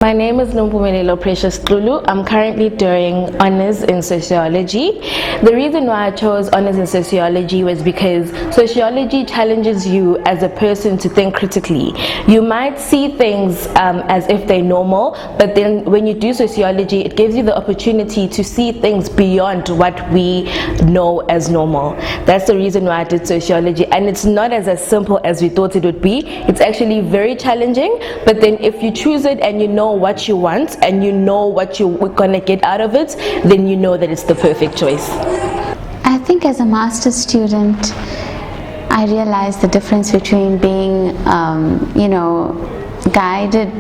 My name is Nompumelelo Precious Tlulu. I'm currently doing honors in sociology. The reason why I chose honors in sociology was because sociology challenges you as a person to think critically. You might see things as if they're normal, but then when you do sociology, it gives you the opportunity to see things beyond what we know as normal. That's the reason why I did sociology, and it's not as simple as we thought it would be. It's actually very challenging, but then if you choose it and you know what you want and you know what you're gonna get out of it, then you know that it's the perfect choice. I think as a master's student, I realized the difference between being, guided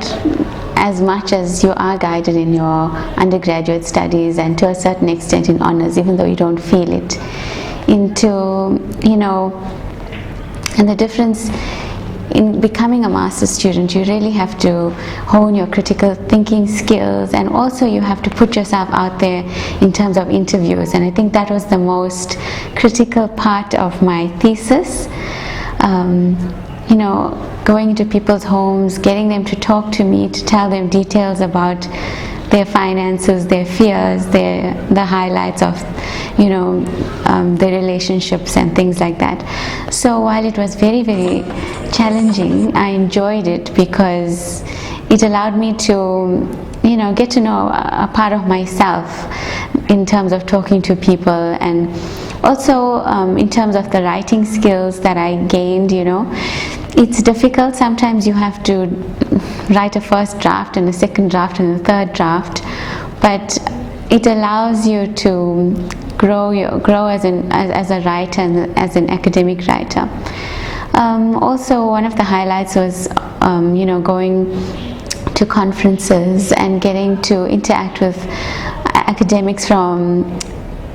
as much as you are guided in your undergraduate studies and to a certain extent in honors, even though you don't feel it, and the difference in becoming a master's student. You really have to hone your critical thinking skills, and also you have to put yourself out there in terms of interviews, and I think that was the most critical part of my thesis. Going into people's homes, getting them to talk to me, to tell them details about their finances, their fears, the highlights of their relationships and things like that. So while it was very, very challenging, I enjoyed it because it allowed me to get to know a part of myself in terms of talking to people, and also in terms of the writing skills that I gained. It's difficult. Sometimes you have to write a first draft and a second draft and a third draft, but it allows you to grow as a writer and as an academic writer. Also, one of the highlights was going to conferences and getting to interact with academics from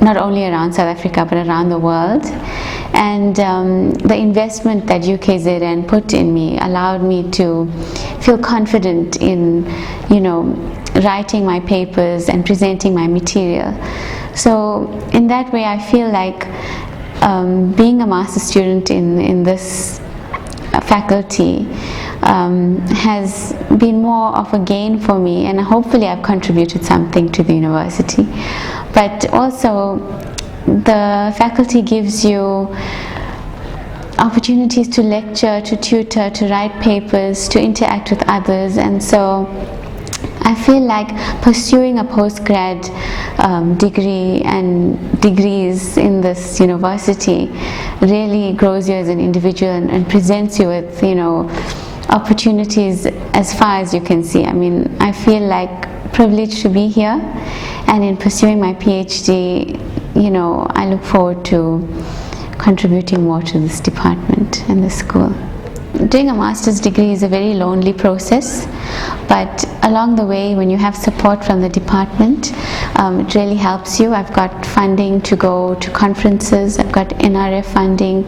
not only around South Africa but around the world. And the investment that UKZN put in me allowed me to feel confident in writing my papers and presenting my material. So in that way, I feel like being a master's student in this faculty has been more of a gain for me, and hopefully I've contributed something to the university. But also the faculty gives you opportunities to lecture, to tutor, to write papers, to interact with others, and so I feel like pursuing a postgrad degree and degrees in this university really grows you as an individual and presents you with opportunities as far as you can see. I mean, I feel like privileged to be here, and in pursuing my PhD, I look forward to contributing more to this department and this school. Doing a master's degree is a very lonely process, but along the way, when you have support from the department, it really helps you. I've got funding to go to conferences. I've got NRF funding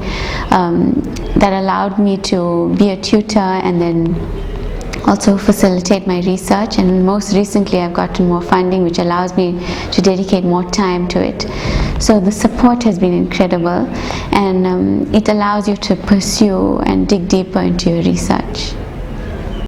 that allowed me to be a tutor and then also facilitate my research, and most recently I've gotten more funding which allows me to dedicate more time to it. So the support has been incredible, and it allows you to pursue and dig deeper into your research.